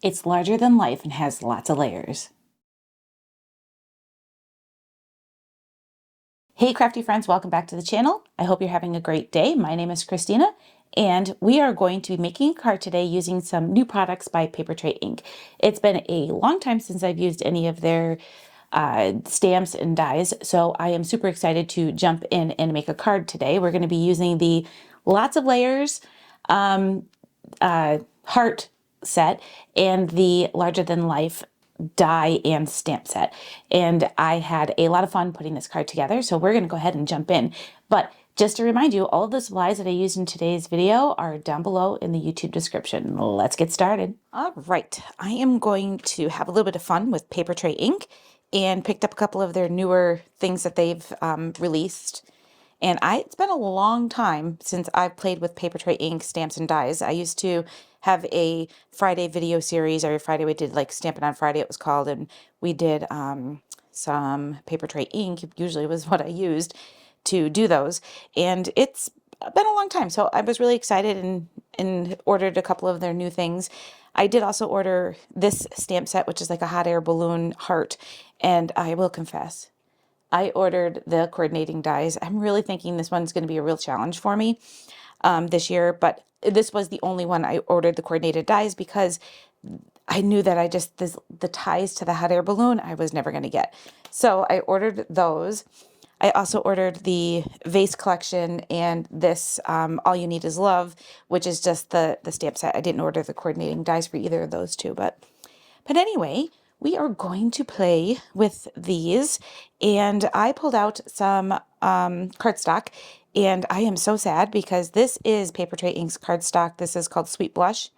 It's larger than life and has lots of layers. Hey crafty friends, welcome back to the channel. I hope you're having a great day. My name is Christina and we are going to be making a card today using some new products by Papertrey Inc. It's been a long time since I've used any of their stamps and dies, so I am super excited to jump in and make a card today. We're going to be using the lots of layers heart set and the larger than life die and stamp set, and I had a lot of fun putting this card together, so we're going to go ahead and jump in. But just to remind you, all of the supplies that I used in today's video are down below in the YouTube description. Let's get started. All right, I am going to have a little bit of fun with Papertrey Inc. and picked up a couple of their newer things that they've released. And it's been a long time since I've played with Papertrey Inc. stamps and dies. I used to have a Friday video series. Every Friday we did like Stampin' on Friday it was called, and we did some Papertrey Inc. usually was what I used to do those. And it's been a long time, so I was really excited and ordered a couple of their new things. I did also order this stamp set, which is like a hot air balloon heart, and I will confess, I ordered the coordinating dies. I'm really thinking this one's going to be a real challenge for me this year, but this was the only one I ordered the coordinated dies because I knew that the ties to the hot air balloon I was never going to get. So I ordered those. I also ordered the vase collection and this All You Need Is Love, which is just the stamp set. I didn't order the coordinating dies for either of those two, but anyway, we are going to play with these, and I pulled out some cardstock, and I am so sad because this is Papertrey Inc.'s cardstock. This is called Sweet Blush,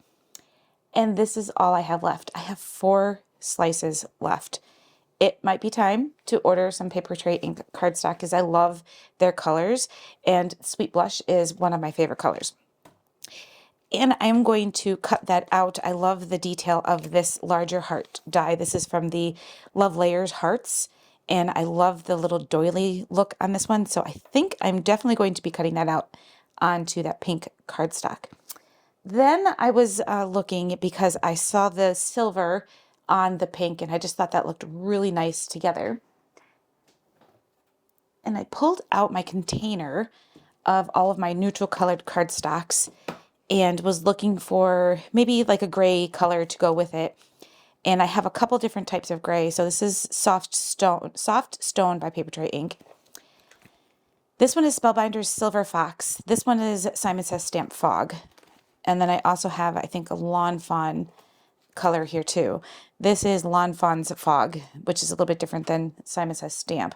and this is all I have left. I have 4 slices left. It might be time to order some Papertrey Inc. cardstock because I love their colors, and Sweet Blush is one of my favorite colors. And I'm going to cut that out. I love the detail of this larger heart die. This is from the Love Layers Hearts, and I love the little doily look on this one. So I think I'm definitely going to be cutting that out onto that pink cardstock. Then I was looking because I saw the silver on the pink, and I just thought that looked really nice together. And I pulled out my container of all of my neutral colored cardstocks and was looking for maybe like a gray color to go with it. And I have a couple different types of gray. So this is Soft Stone by Papertrey Inc. This one is Spellbinder's Silver Fox. This one is Simon Says Stamp Fog. And then I also have, I think, a Lawn Fawn color here too. This is Lawn Fawn's Fog, which is a little bit different than Simon Says Stamp.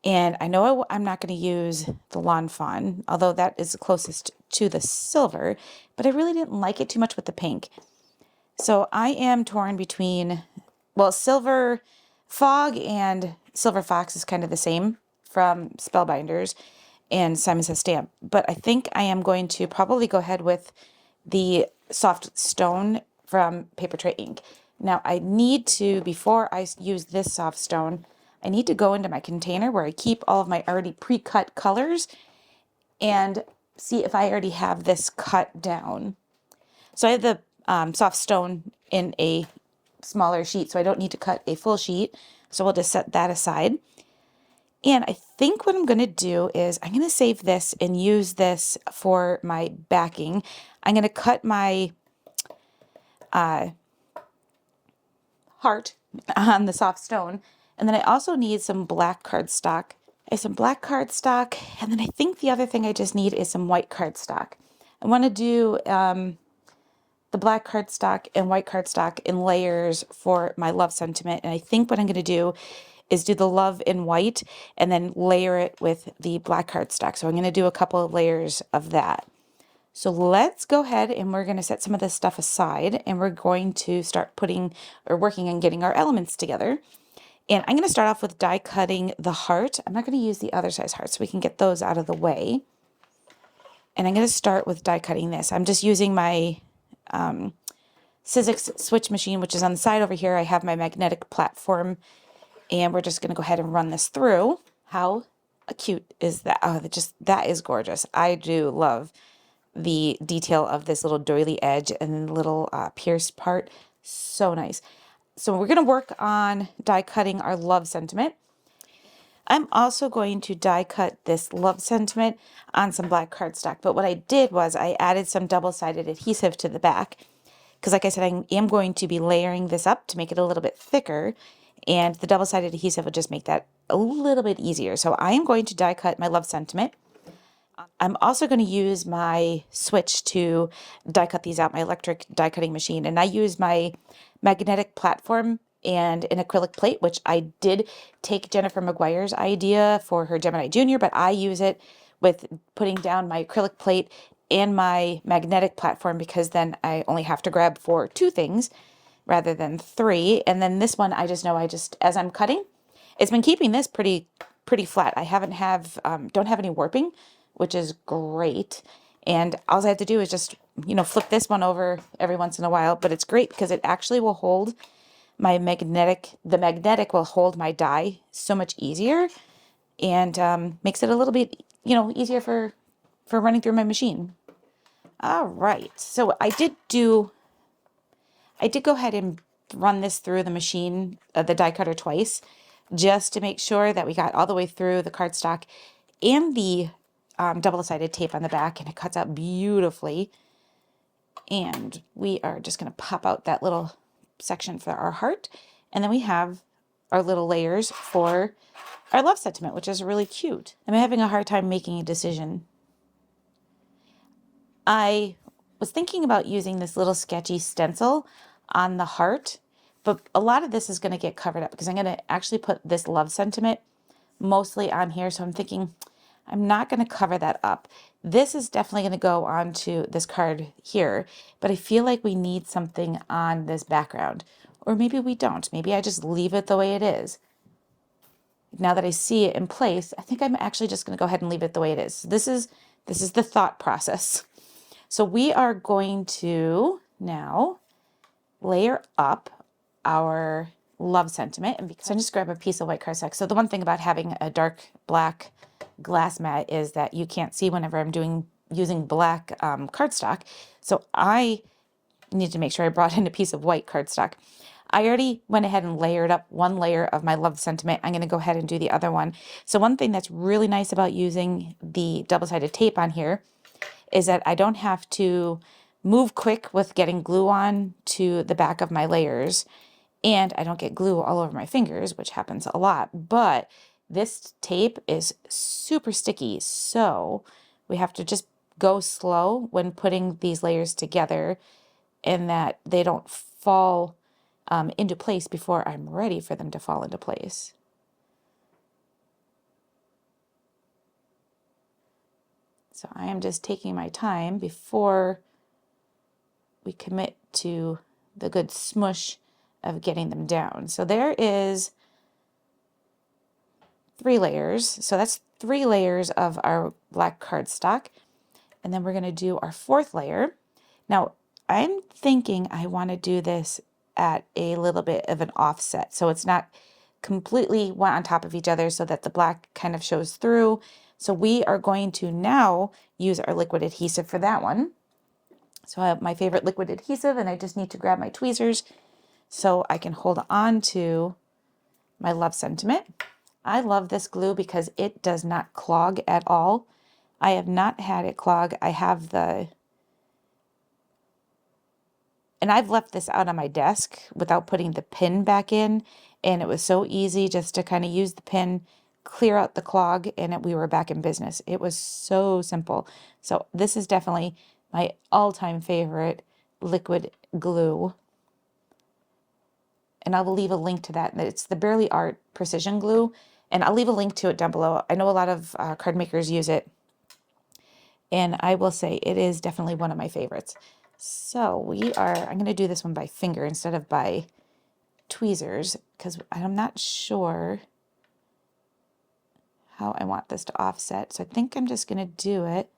And I know I'm not going to use the Lawn Fawn, although that is the closest to the silver, but I really didn't like it too much with the pink. So I am torn between, well, Silver Fog and Silver Fox is kind of the same from Spellbinders and Simon Says Stamp, but I think I am going to probably go ahead with the Soft Stone from Papertrey Inc. Now I need to, before I use this Soft Stone, I need to go into my container where I keep all of my already pre-cut colors and see if I already have this cut down. So I have the Soft Stone in a smaller sheet, so I don't need to cut a full sheet. So we'll just set that aside. And I think what I'm going to do is I'm going to save this and use this for my backing. I'm going to cut my heart on the Soft Stone. And then I also need some black cardstock. I have some black cardstock, and then I think the other thing I just need is some white cardstock. I want to do the black cardstock and white cardstock in layers for my love sentiment. And I think what I'm going to do is do the love in white and then layer it with the black cardstock. So I'm going to do a couple of layers of that. So let's go ahead and we're going to set some of this stuff aside, and we're going to start working on getting our elements together. And I'm going to start off with die cutting the heart. I'm not going to use the other size heart so we can get those out of the way. And I'm going to start with die cutting this. I'm just using my Sizzix switch machine, which is on the side over here. I have my magnetic platform, and we're just going to go ahead and run this through. How cute is that? Oh, that is gorgeous. I do love the detail of this little doily edge and then the little pierced part. So nice. So we're going to work on die cutting our love sentiment. I'm also going to die cut this love sentiment on some black cardstock. But what I did was I added some double-sided adhesive to the back. Because like I said, I am going to be layering this up to make it a little bit thicker. And the double-sided adhesive will just make that a little bit easier. So I am going to die cut my love sentiment. I'm also going to use my switch to die cut these out, my electric die cutting machine. And I use my magnetic platform and an acrylic plate, which I did take Jennifer McGuire's idea for her Gemini Junior, but I use it with putting down my acrylic plate and my magnetic platform, because then I only have to grab for 2 things rather than 3. And then this one, I just know as I'm cutting, it's been keeping this pretty flat. I don't have any warping, which is great. And all I have to do is just, flip this one over every once in a while. But it's great because it actually will hold my magnetic. The magnetic will hold my die so much easier, and makes it a little bit, easier for running through my machine. All right. So I did go ahead and run this through the machine, the die cutter, twice, just to make sure that we got all the way through the cardstock and the double-sided tape on the back, and it cuts out beautifully. And we are just going to pop out that little section for our heart, and then we have our little layers for our love sentiment, which is really cute. I'm having a hard time making a decision. I was thinking about using this little sketchy stencil on the heart, but a lot of this is going to get covered up because I'm going to actually put this love sentiment mostly on here. So I'm thinking I'm not going to cover that up. This is definitely going to go onto this card here, but I feel like we need something on this background. Or maybe we don't. Maybe I just leave it the way it is. Now that I see it in place, I think I'm actually just going to go ahead and leave it the way it is. This is the thought process. So we are going to now layer up our love sentiment. And because I just grab a piece of white cardstock. So the one thing about having a dark black glass mat is that you can't see whenever I'm using black cardstock. So I need to make sure I brought in a piece of white cardstock. I already went ahead and layered up one layer of my love sentiment. I'm going to go ahead and do the other one. So one thing that's really nice about using the double-sided tape on here is that I don't have to move quick with getting glue on to the back of my layers, and I don't get glue all over my fingers, which happens a lot. But this tape is super sticky, so we have to just go slow when putting these layers together, and that they don't fall into place before I'm ready for them to fall into place. So I am just taking my time before we commit to the good smush of getting them down. So there is 3 layers. So that's 3 layers of our black cardstock. And then we're going to do our 4th layer. Now, I'm thinking I want to do this at a little bit of an offset. So it's not completely one on top of each other so that the black kind of shows through. So we are going to now use our liquid adhesive for that one. So I have my favorite liquid adhesive, and I just need to grab my tweezers so I can hold on to my love sentiment. I love this glue because it does not clog at all. I have not had it clog. And I've left this out on my desk without putting the pin back in, and it was so easy just to kind of use the pin, clear out the clog, and we were back in business. It was so simple. So this is definitely my all-time favorite liquid glue. And I will leave a link to that. It's the Barely Art Precision Glue, and I'll leave a link to it down below. I know a lot of card makers use it, and I will say it is definitely one of my favorites. So I'm going to do this one by finger instead of by tweezers, because I'm not sure how I want this to offset. So I think I'm just going to do it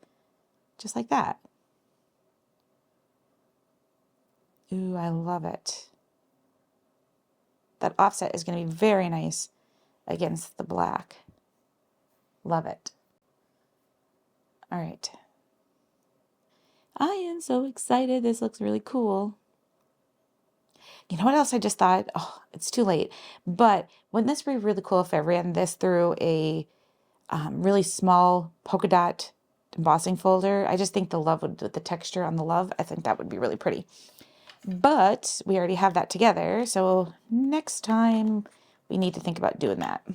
just like that. Ooh, I love it. That offset is going to be very nice against the black. Love it. All right. I am so excited. This looks really cool. You know what else I just thought? Oh, it's too late. But wouldn't this be really cool if I ran this through a really small polka dot embossing folder? I just think the love would, with the texture on the love, I think that would be really pretty. But we already have that together, so next time we need to think about doing that.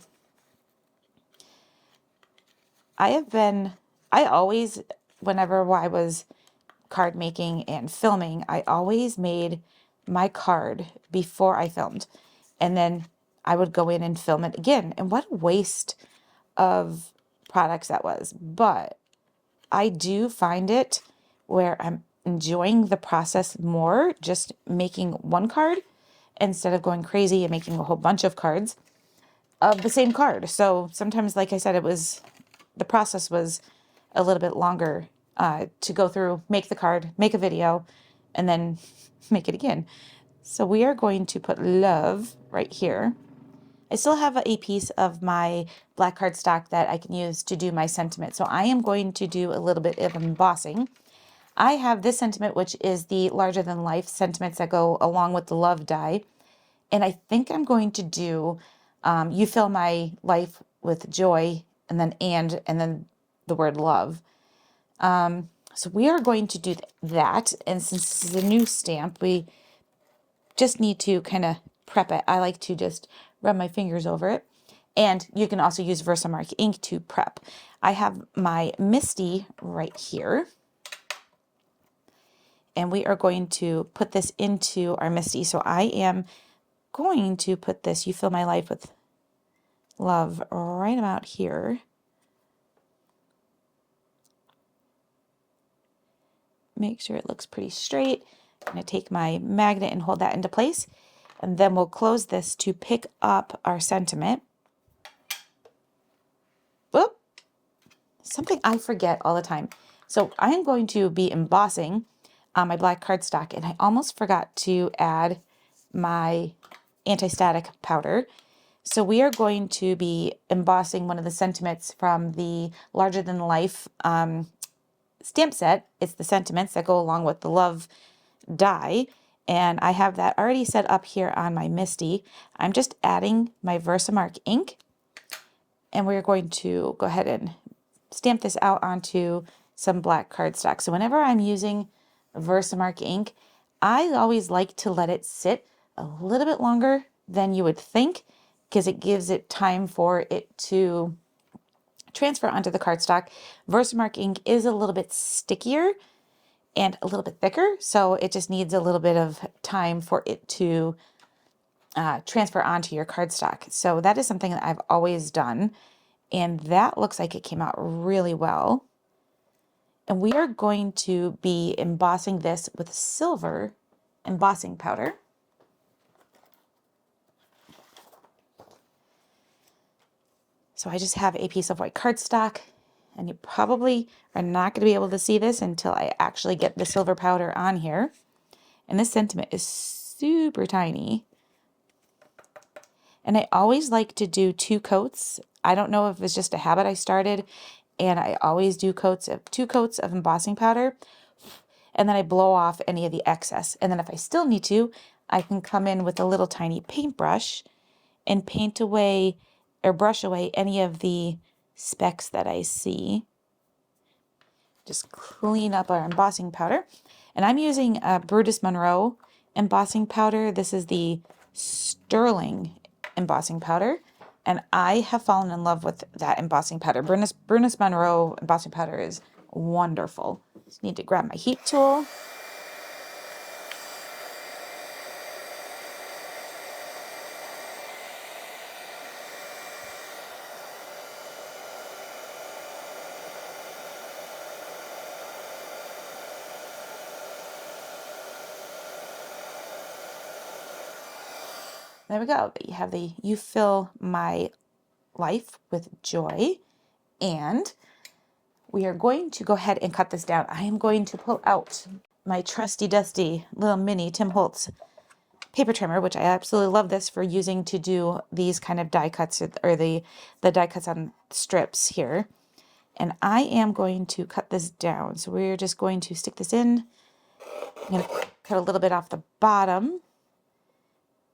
I always, whenever I was card making and filming, I always made my card before I filmed. And then I would go in and film it again. And what a waste of products that was. But I do find it where I'm enjoying the process more, just making one card instead of going crazy and making a whole bunch of cards of the same card. So sometimes, like I said, the process was a little bit longer to go through, make the card, make a video, and then make it again. So we are going to put love right here. I still have a piece of my black cardstock that I can use to do my sentiment. So I am going to do a little bit of embossing. I have this sentiment, which is the larger than life sentiments that go along with the love die. And I think I'm going to do, you fill my life with joy, and then the word love. So we are going to do that. And since this is a new stamp, we just need to kind of prep it. I like to just rub my fingers over it. And you can also use Versamark ink to prep. I have my Misty right here. And we are going to put this into our Misty. So I am going to put this, you fill my life with love, right about here. Make sure it looks pretty straight. I'm going to take my magnet and hold that into place. And then we'll close this to pick up our sentiment. Whoop! Something I forget all the time. So I am going to be embossing on my black cardstock, and I almost forgot to add my anti-static powder. So we are going to be embossing one of the sentiments from the larger than life stamp set. It's the sentiments that go along with the love die, and I have that already set up here on my Misty. I'm just adding my Versamark ink, and we're going to go ahead and stamp this out onto some black cardstock. So whenever I'm using Versamark ink, I always like to let it sit a little bit longer than you would think, because it gives it time for it to transfer onto the cardstock. Versamark ink is a little bit stickier and a little bit thicker, so it just needs a little bit of time for it to transfer onto your cardstock. So that is something that I've always done, and that looks like it came out really well. And we are going to be embossing this with silver embossing powder. So I just have a piece of white cardstock, and you probably are not going to be able to see this until I actually get the silver powder on here. And this sentiment is super tiny. And I always like to do 2 coats. I don't know if it's just a habit I started, and I always do 2 coats of embossing powder, and then I blow off any of the excess. And then if I still need to, I can come in with a little tiny paintbrush and paint away or brush away any of the specks that I see. Just clean up our embossing powder. And I'm using a Brutus Monroe embossing powder. This is the Sterling embossing powder, and I have fallen in love with that embossing powder. Brutus Monroe embossing powder is wonderful. Just need to grab my heat tool. There we go. You have the You Fill My Life with Joy. And we are going to go ahead and cut this down. I am going to pull out my trusty dusty little mini Tim Holtz paper trimmer, which I absolutely love this for using to do these kind of die cuts, or the die cuts on strips here. And I am going to cut this down. So we're just going to stick this in. I'm going to cut a little bit off the bottom.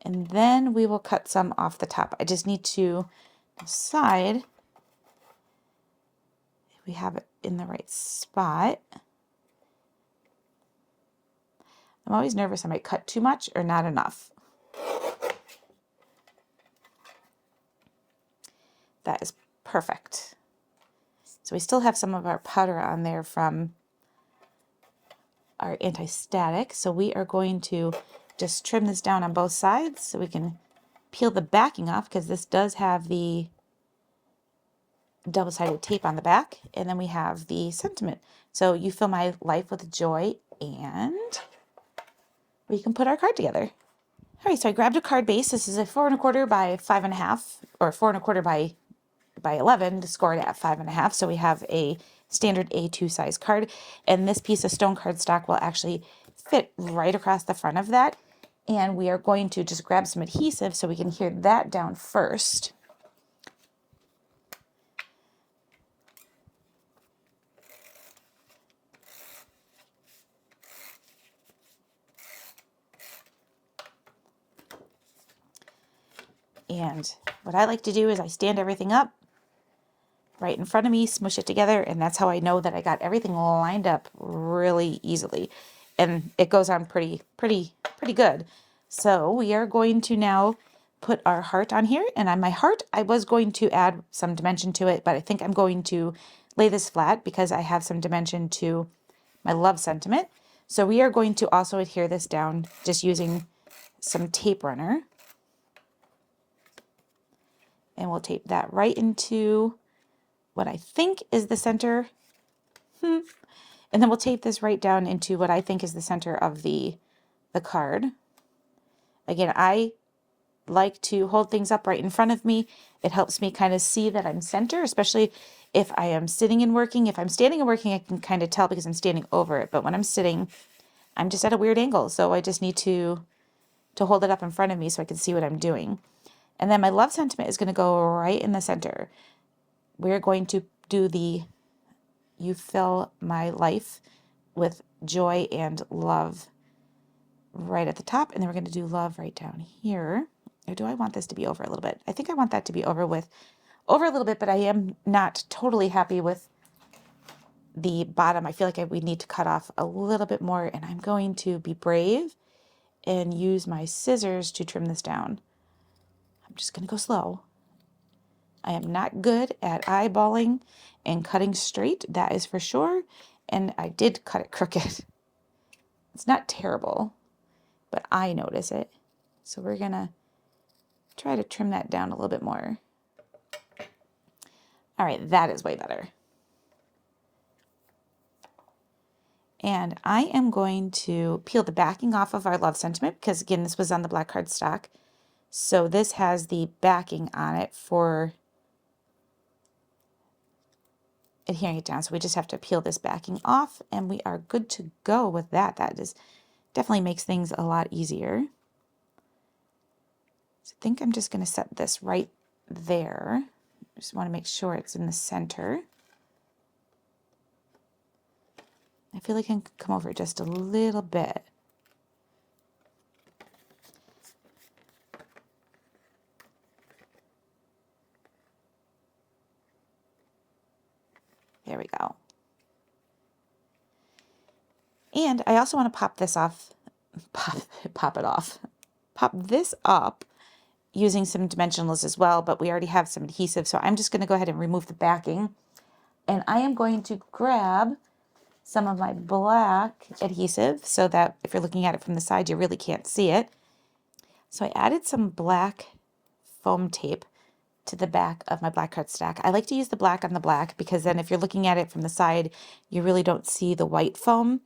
And then we will cut some off the top. I just need to decide if we have it in the right spot. I'm always nervous I might cut too much or not enough. That is perfect. So we still have some of our powder on there from our anti-static. So we are going to just trim this down on both sides so we can peel the backing off, because this does have the double-sided tape on the back. And then we have the sentiment. So you fill my life with joy, and we can put our card together. All right, so I grabbed a card base. This is a 4 1/4 by 5 1/2, or 4 1/4 by 11 to score it at 5 1/2. So we have a standard A2 size card, and this piece of stone cardstock will actually fit right across the front of that. And we are going to just grab some adhesive so we can adhere that down first. And what I like to do is I stand everything up right in front of me, smush it together, and that's how I know that I got everything lined up really easily. And it goes on pretty good. So we are going to now put our heart on here. And on my heart, I was going to add some dimension to it, but I think I'm going to lay this flat because I have some dimension to my love sentiment. So we are going to also adhere this down just using some tape runner. And we'll tape that right into what I think is the center. And then we'll tape this right down into what I think is the center of the card. Again, I like to hold things up right in front of me. It helps me kind of see that I'm center, especially if I am sitting and working. If I'm standing and working, I can kind of tell because I'm standing over it. But when I'm sitting, I'm just at a weird angle. So I just need to hold it up in front of me so I can see what I'm doing. And then my love sentiment is going to go right in the center. We're going to do the "You fill my life with joy and love" right at the top. And then we're going to do love right down here. Or do I want this to be over a little bit? I think I want that to be over a little bit, but I am not totally happy with the bottom. I feel like we need to cut off a little bit more, and I'm going to be brave and use my scissors to trim this down. I'm just going to go slow. I am not good at eyeballing and cutting straight, that is for sure. And I did cut it crooked. It's not terrible, but I notice it. So we're going to try to trim that down a little bit more. All right, that is way better. And I am going to peel the backing off of our love sentiment because, again, this was on the black cardstock. So this has the backing on it for adhering it down. So we just have to peel this backing off, and we are good to go with that. That is definitely makes things a lot easier. So I think I'm just going to set this right there. Just want to make sure it's in the center. I feel like I can come over just a little bit. There we go. And I also want to pop this off, pop it off. Pop this up using some dimensionals as well, but we already have some adhesive, so I'm just going to go ahead and remove the backing. And I am going to grab some of my black adhesive so that if you're looking at it from the side, you really can't see it. So I added some black foam tape to the back of my black cardstock. I like to use the black on the black because then if you're looking at it from the side, you really don't see the white foam.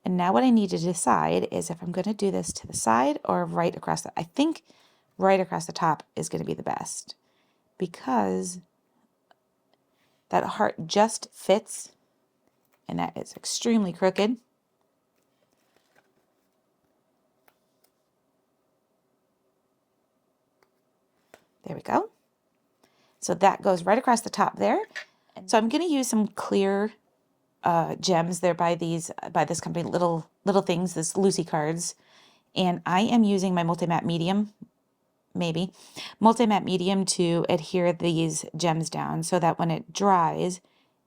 And now what I need to decide is if I'm going to do this to the side or right across I think right across the top is going to be the best because that heart just fits and that is extremely crooked. There we go. So that goes right across the top there. So I'm going to use some clear gems. They're by this company, Little Things, this Lucy cards. And I am using my multi-matte medium maybe, multi-matte medium to adhere these gems down so that when it dries,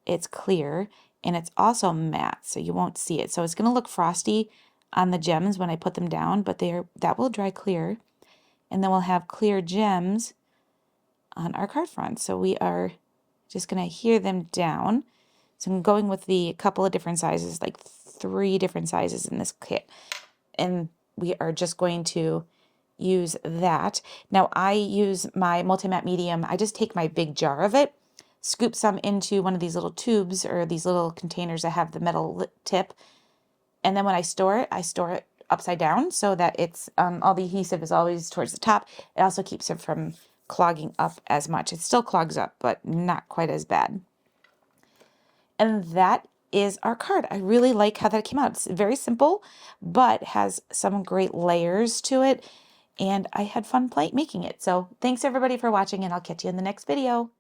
it's clear and it's also matte, so you won't see it. So it's going to look frosty on the gems when I put them down, but that will dry clear. And then we'll have clear gems on our card front. So we are just going to adhere them down. So I'm going with the couple of different sizes, like 3 different sizes in this kit. And we are just going to use that. Now I use my multi-matte medium. I just take my big jar of it, scoop some into one of these little tubes or these little containers that have the metal tip. And then when I store it upside down so that it's all the adhesive is always towards the top. It also keeps it from clogging up as much. It still clogs up, but not quite as bad. And that is our card. I really like how that came out. It's very simple, but has some great layers to it. And I had fun making it. So thanks everybody for watching, and I'll catch you in the next video.